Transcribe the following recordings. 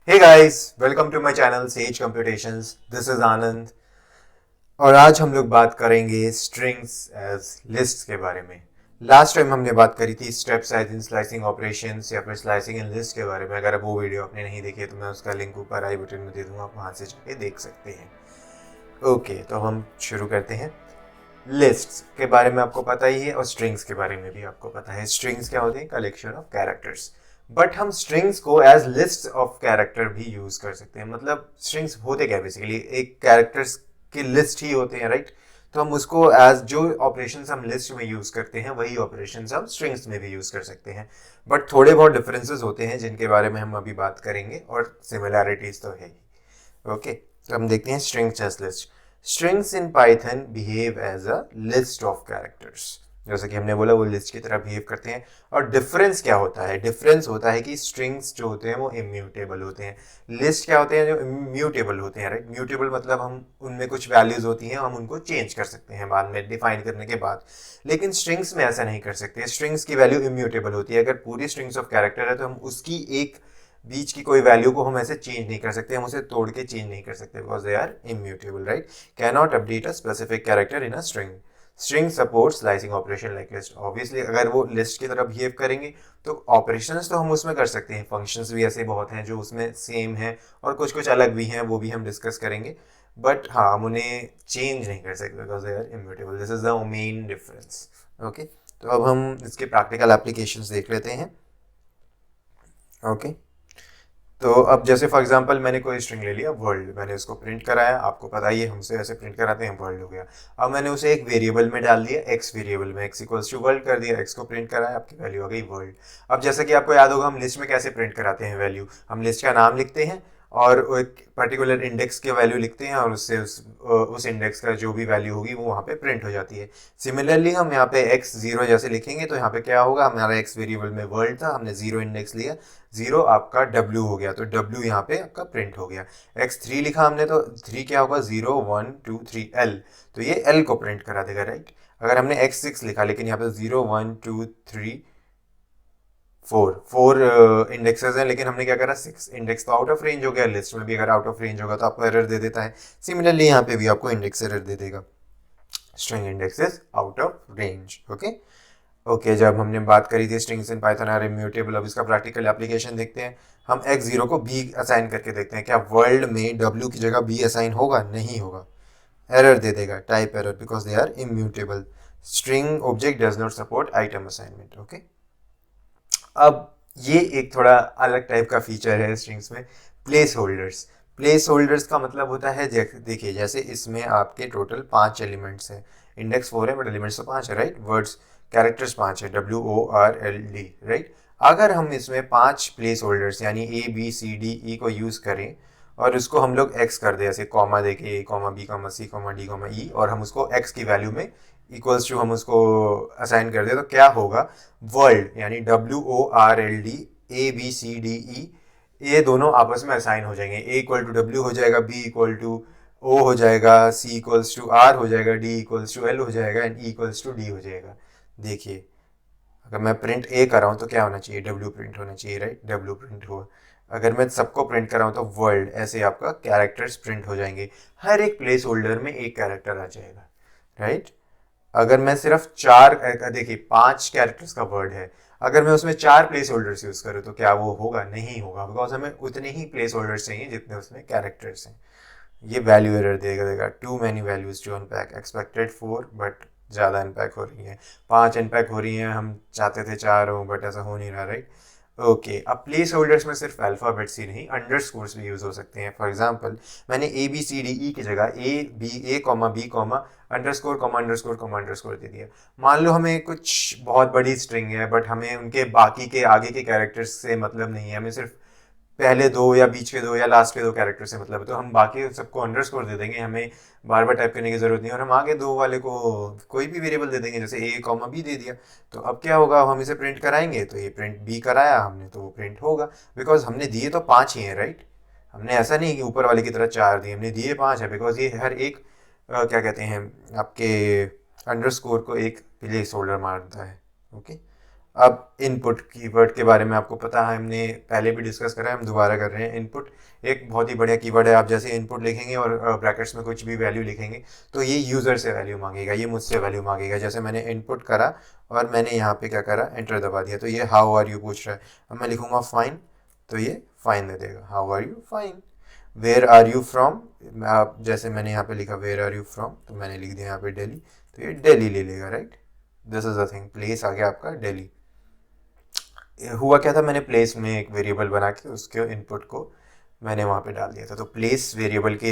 Hey guys, welcome to my channel Sage Computations. This is आनंद और आज हम लोग बात करेंगे स्ट्रिंग्स एज लिस्ट्स के बारे में। लास्ट टाइम हमने बात करी थी step size in slicing operations या फिर स्लाइसिंग इन लिस्ट के बारे में। अगर वो वीडियो आपने नहीं देखी है तो मैं उसका लिंक ऊपर आई बटन में दे दूंगा, आप वहां से जाके देख सकते हैं। ओके, तो हम शुरू करते हैं। लिस्ट्स के बारे में आपको पता ही है और स्ट्रिंग्स के बारे में भी आपको पता है। स्ट्रिंग्स क्या होते हैं? Collection of characters. बट हम स्ट्रिंग्स को एज लिस्ट ऑफ कैरेक्टर भी यूज कर सकते हैं। मतलब स्ट्रिंग्स होते क्या बेसिकली एक कैरेक्टर्स की लिस्ट ही होते हैं, राइट? तो हम उसको एज जो ऑपरेशंस हम लिस्ट में यूज करते हैं वही ऑपरेशंस हम स्ट्रिंग्स में भी यूज कर सकते हैं। बट थोड़े बहुत डिफरेंसेस होते हैं जिनके बारे में हम अभी बात करेंगे और सिमिलैरिटीज तो है ही। ओके, तो हम देखते हैं strings as list. Strings in Python behave as a list of characters. जैसा कि हमने बोला वो लिस्ट की तरह बिहेव करते हैं। और डिफरेंस क्या होता है? डिफरेंस होता है कि स्ट्रिंग्स जो होते हैं वो इम्यूटेबल होते हैं। लिस्ट क्या होते हैं? जो इम्यूटेबल होते हैं, राइट? म्यूटेबल मतलब हम उनमें कुछ वैल्यूज होती हैं, हम उनको चेंज कर सकते हैं बाद में डिफाइन करने के बाद। लेकिन स्ट्रिंग्स में ऐसा नहीं कर सकते। स्ट्रिंग्स की वैल्यू इम्यूटेबल होती है। अगर पूरी स्ट्रिंग्स ऑफ कैरेक्टर है तो हम उसकी एक बीच की कोई वैल्यू को हम ऐसे चेंज नहीं कर सकते, हम उसे तोड़ के चेंज नहीं कर सकते, because they are immutable, right? Cannot update a specific character in a string. String support slicing operation like list. Obviously अगर वो लिस्ट की तरह बिहेव करेंगे तो ऑपरेशंस तो हम उसमें कर सकते हैं। फंक्शंस भी ऐसे बहुत हैं जो उसमें सेम हैं और कुछ कुछ अलग भी हैं, वो भी हम डिस्कस करेंगे। बट हाँ, हम उन्हें चेंज नहीं कर सकते because they are immutable. This is the main difference. Okay, तो अब हम इसके प्रैक्टिकल एप्लीकेशंस देख लेते हैं। ओके, तो अब जैसे फॉर एग्जांपल मैंने कोई स्ट्रिंग ले लिया वर्ल्ड, मैंने उसको प्रिंट कराया। आपको पता ही है हमसे ऐसे प्रिंट कराते हैं, वर्ल्ड हो गया। अब मैंने उसे एक वेरिएबल में डाल दिया, एक्स वेरिएबल में, एक्स इक्वल्स टू वर्ल्ड कर दिया, एक्स को प्रिंट कराया, आपकी वैल्यू आ गई वर्ल्ड। अब जैसा कि आपको याद होगा हम लिस्ट में कैसे प्रिंट कराते हैं वैल्यू? हम लिस्ट का नाम लिखते हैं और एक पर्टिकुलर इंडेक्स की वैल्यू लिखते हैं और उससे उस इंडेक्स का जो भी वैल्यू होगी वो वहाँ पे प्रिंट हो जाती है। सिमिलरली हम यहाँ पे एक्स जीरो जैसे लिखेंगे तो यहाँ पे क्या होगा? हमारा एक्स वेरिएबल में वर्ल्ड था, हमने जीरो इंडेक्स लिया, जीरो आपका डब्ल्यू हो गया, तो डब्ल्यू यहाँ पे आपका प्रिंट हो गया। एक्स थ्री लिखा हमने तो थ्री क्या होगा? Zero one two three L, तो ये एल को प्रिंट करा देगा, राइट? अगर हमने एक्स सिक्स लिखा लेकिन यहाँ पे zero one two three four, four indexes हैं लेकिन हमने क्या करा? सिक्स इंडेक्स, तो आउट ऑफ रेंज हो गया। लिस्ट में भी अगर आउट ऑफ रेंज होगा तो आपको एरर दे देता है। सिमिलरली यहाँ पे भी आपको इंडेक्स एरर दे देगा। String index is out of range. Okay okay, जब हमने बात करी थी strings in Python are immutable, अब इसका प्रैक्टिकल एप्लीकेशन देखते हैं। हम एक्स जीरो को बी असाइन करके देखते हैं, क्या वर्ल्ड में डब्ल्यू की जगह बी असाइन होगा? नहीं होगा, एरर दे देगा, type error, because they are immutable. String object does not support item assignment. Okay, अब ये एक थोड़ा अलग टाइप का फीचर है स्ट्रिंग्स में, प्लेस होल्डर्स। प्लेस होल्डर्स का मतलब होता है, देखिए जैसे इसमें आपके टोटल 5 एलिमेंट्स हैं, इंडेक्स 4 है बट एलिमेंट्स तो 5 है, राइट? वर्ड्स कैरेक्टर्स 5 है, WORLD, राइट? अगर हम इसमें 5 प्लेस होल्डर्स यानी ABCDE को यूज़ करें और उसको हम लोग एक्स कर दें, ऐसे कॉमा दे के A, B, C, D, E, और हम उसको एक्स की वैल्यू में इक्वल्स टू हम उसको असाइन कर दें, तो क्या होगा? वर्ल्ड यानी WORLD, ABCDE, ये दोनों आपस में असाइन हो जाएंगे। A इक्वल टू डब्ल्यू हो जाएगा, B इक्वल टू O हो जाएगा, C इक्वल्स टू R हो जाएगा, D इक्वल्स टू L हो जाएगा and E equals to D हो जाएगा। देखिए अगर मैं प्रिंट ए कर रहा हूँ तो क्या होना चाहिए? डब्ल्यू प्रिंट होना चाहिए, राइट? डब्ल्यू प्रिंट हुआ। अगर मैं सबको प्रिंट कर रहा हूँ तो वर्ल्ड, ऐसे आपका कैरेक्टर्स प्रिंट हो जाएंगे। हर एक प्लेस होल्डर में एक कैरेक्टर आ जाएगा, राइट? अगर मैं सिर्फ चार, देखिए 5 कैरेक्टर्स का वर्ड है, अगर मैं उसमें 4 प्लेस होल्डर्स यूज करूँ तो क्या वो होगा? नहीं होगा, बिकॉज हमें उतने ही प्लेस होल्डर्स चाहिए जितने उसमें कैरेक्टर्स हैं। ये वैल्यू एरर देगा too many values to unpack, expected 4 but ज़्यादा अनपैक हो रही हैं, 5 अनपैक हो रही हैं, हम चाहते थे 4 हो बट ऐसा हो नहीं रहा, राइट? ओके, अब प्लेस होल्डर्स में सिर्फ अल्फ़ाबेट्स ही नहीं अंडरस्कोर्स भी यूज़ हो सकते हैं। फॉर एग्जांपल मैंने ABCDE की जगह A, B, A, B, underscore दे दिया। मान लो हमें कुछ बहुत बड़ी स्ट्रिंग है बट हमें उनके बाकी के आगे के कैरेक्टर्स से मतलब नहीं है, हमें सिर्फ पहले दो या बीच के दो या लास्ट के दो कैरेक्टर से मतलब है, तो हम बाकी सबको अंडरस्कोर दे देंगे, हमें बार बार टाइप करने की जरूरत नहीं है, और हम आगे दो वाले को कोई भी वेरिएबल दे देंगे, जैसे A, B दे दिया। तो अब क्या होगा? हम इसे प्रिंट कराएंगे तो ये प्रिंट B कराया हमने तो वो प्रिंट होगा, बिकॉज हमने दिए तो 5 ही हैं, राइट? हमने ऐसा नहीं कि ऊपर वाले की तरह 4 दिए, हमने दिए 5 है, बिकॉज ये हर एक क्या कहते हैं आपके अंडरस्कोर को एक प्लेस होल्डर मानता है। ओके, अब इनपुट कीवर्ड के बारे में आपको पता है, हमने पहले भी डिस्कस करा है, हम दोबारा कर रहे हैं। इनपुट एक बहुत ही बढ़िया कीवर्ड है। आप जैसे इनपुट लिखेंगे और ब्रैकेट्स में कुछ भी वैल्यू लिखेंगे तो ये यूज़र से वैल्यू मांगेगा, ये मुझसे वैल्यू मांगेगा। जैसे मैंने इनपुट करा और मैंने यहाँ पे क्या करा, एंटर दबा दिया, तो ये हाउ आर यू पूछ रहा है। अब मैं लिखूंगा फाइन, तो ये फाइन दे देगा, how are you, fine. Where are you from, आप जैसे मैंने यहाँ पे लिखा वेयर आर यू फ्रॉम, तो मैंने लिख दिया यहाँ पे दिल्ली, तो ये दिल्ली ले लेगा, right. This is the thing, place आ गया आपका दिल्ली। हुआ क्या था, मैंने प्लेस में एक वेरिएबल बना के उसके इनपुट को मैंने वहाँ पे डाल दिया था, तो प्लेस वेरिएबल के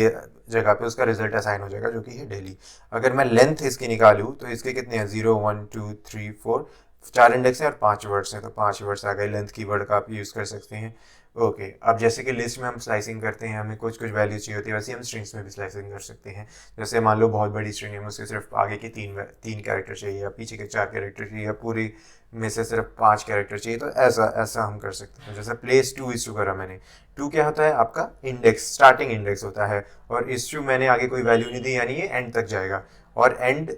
जगह पे उसका रिजल्ट असाइन हो जाएगा जो कि है दिल्ली। अगर मैं लेंथ इसकी निकालूँ तो इसके कितने हैं, 0 1 2 3 4, 4 इंडेक्स हैं और 5 वर्ड्स हैं, तो 5 वर्ड्स आ गए। लेंथ कीवर्ड का आप यूज़ कर सकते हैं। ओके, अब जैसे कि लिस्ट में हम स्लाइसिंग करते हैं, हमें कुछ कुछ वैल्यू चाहिए होती है, वैसे हम स्ट्रिंग्स में भी स्लाइसिंग कर सकते हैं। जैसे मान लो बहुत बड़ी स्ट्रिंग है, मुझे सिर्फ आगे के तीन कैरेक्टर चाहिए या पीछे के 4 कैरेक्टर चाहिए या पूरी में से सिर्फ 5 कैरेक्टर चाहिए, तो ऐसा ऐसा हम कर सकते हैं। जैसे प्लेस 2:2 करा मैंने, 2 क्या होता है आपका इंडेक्स, स्टार्टिंग इंडेक्स होता है, और इस मैंने आगे कोई वैल्यू नहीं दी, यानी ये एंड तक जाएगा, और एंड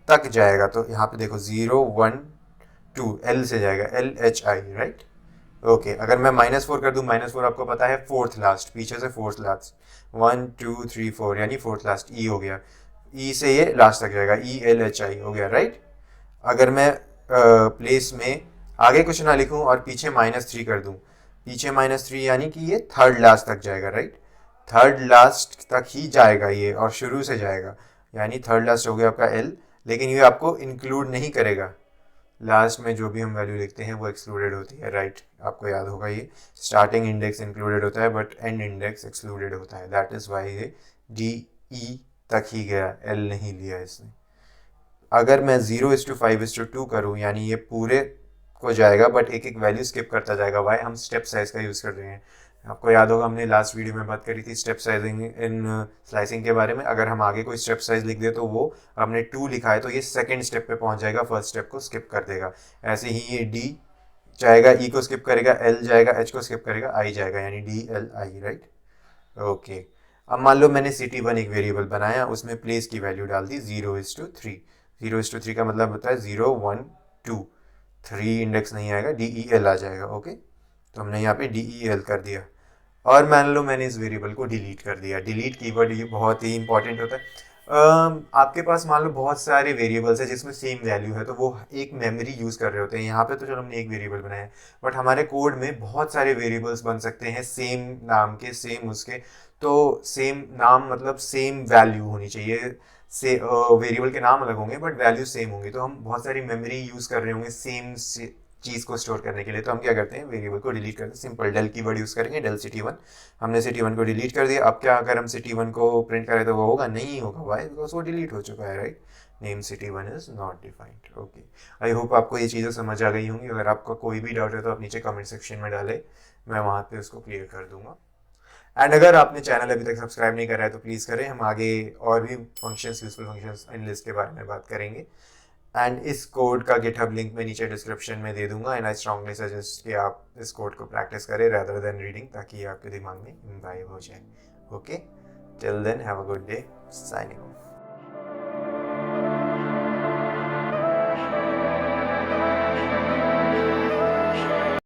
तक जाएगा तो यहाँ पे देखो 0 1 2 एल से जाएगा, LHI, राइट। ओके, अगर मैं -4 कर दूं, -4 आपको पता है फोर्थ लास्ट, पीछे से फोर्थ लास्ट, 1 2 3 4 यानी फोर्थ लास्ट, ई हो गया, ई से ये लास्ट तक जाएगा, ELHI हो गया, राइट। अगर मैं प्लेस में आगे कुछ ना लिखूं और पीछे -3 कर दूं, पीछे -3 यानी कि ये थर्ड लास्ट तक जाएगा, राइट। थर्ड लास्ट तक ही जाएगा ये, और शुरू से जाएगा, यानी थर्ड लास्ट हो गया आपका L, लेकिन ये आपको इंक्लूड नहीं करेगा। लास्ट में जो भी हम वैल्यू लिखते हैं वो एक्सक्लूडेड होती है, राइट। आपको याद होगा ये स्टार्टिंग इंडेक्स इंक्लूडेड होता है बट एंड इंडेक्स एक्सक्लूडेड होता है, दैट इज वाई ये DE तक ही गया, L नहीं लिया इसने। अगर मैं 0:5:2 करूँ, यानी ये पूरे को जाएगा बट एक एक वैल्यू स्किप करता जाएगा, वाई, हम स्टेप साइज का यूज़ कर रहे हैं। आपको याद होगा हमने लास्ट वीडियो में बात करी थी स्टेप साइजिंग इन स्लाइसिंग के बारे में। अगर हम आगे कोई स्टेप साइज लिख दे तो वो हमने 2 लिखा है तो ये सेकंड स्टेप पे पहुंच जाएगा, फर्स्ट स्टेप को स्किप कर देगा। ऐसे ही ये D जाएगा, E को स्किप करेगा, L जाएगा, H को स्किप करेगा, I जाएगा, यानी DLI, राइट। ओके, अब मान लो मैंने city1 एक वेरिएबल बनाया, उसमें प्लेस की वैल्यू डाल दी 0:3। 0:3 का मतलब होता है 0 1 2, 3 इंडेक्स नहीं आएगा, DEL आ जाएगा। ओके, तो हमने यहाँ पे DEL कर दिया, और मान लो मैंने इस वेरिएबल को डिलीट कर दिया। डिलीट कीवर्ड ये बहुत ही इंपॉर्टेंट होता है। आपके पास मान लो बहुत सारे वेरिएबल्स है जिसमें सेम वैल्यू है, तो वो एक मेमोरी यूज़ कर रहे होते हैं। यहाँ पे तो चलो हमने एक वेरिएबल बनाया है, बट हमारे कोड में बहुत सारे वेरिएबल्स बन सकते हैं सेम नाम के, सेम उसके। तो सेम नाम मतलब सेम वैल्यू होनी चाहिए, से वेरिएबल के नाम अलग होंगे बट वैल्यू सेम होंगी, तो हम बहुत सारी मेमोरी यूज़ कर रहे होंगे सेम चीज़ को स्टोर करने के लिए। तो हम क्या करते हैं, वेरिएबल को डिलीट करते हैं, सिंपल डेल की वर्ड यूज़ करेंगे, डेल city1। हमने city1 को डिलीट कर दिया। अब क्या, अगर हम city1 को प्रिंट करें तो वो होगा, नहीं होगा, वाई, बिकॉज वो डिलीट हो चुका है, right. Name city1 is not defined. Okay, I hope आपको ये चीज़ें समझ आ गई होंगी। अगर आपका कोई भी डाउट है तो आप नीचे कमेंट सेक्शन में डालें, मैं वहाँ पे उसको क्लियर कर दूंगा। एंड अगर आपने चैनल अभी तक सब्सक्राइब नहीं करा है तो प्लीज़ करें, हम आगे और भी functions, useful functions in list के बारे में बात करेंगे। एंड इस कोड का गिटहब लिंक मैं नीचे डिस्क्रिप्शन में दे दूंगा, एंड आई स्ट्रांगली सजेस्ट कि आप इस कोड को प्रैक्टिस करें रादर देन रीडिंग, ताकि ये आपके दिमाग में इम्बाइब हो जाए। Okay, till then have a good day, signing of.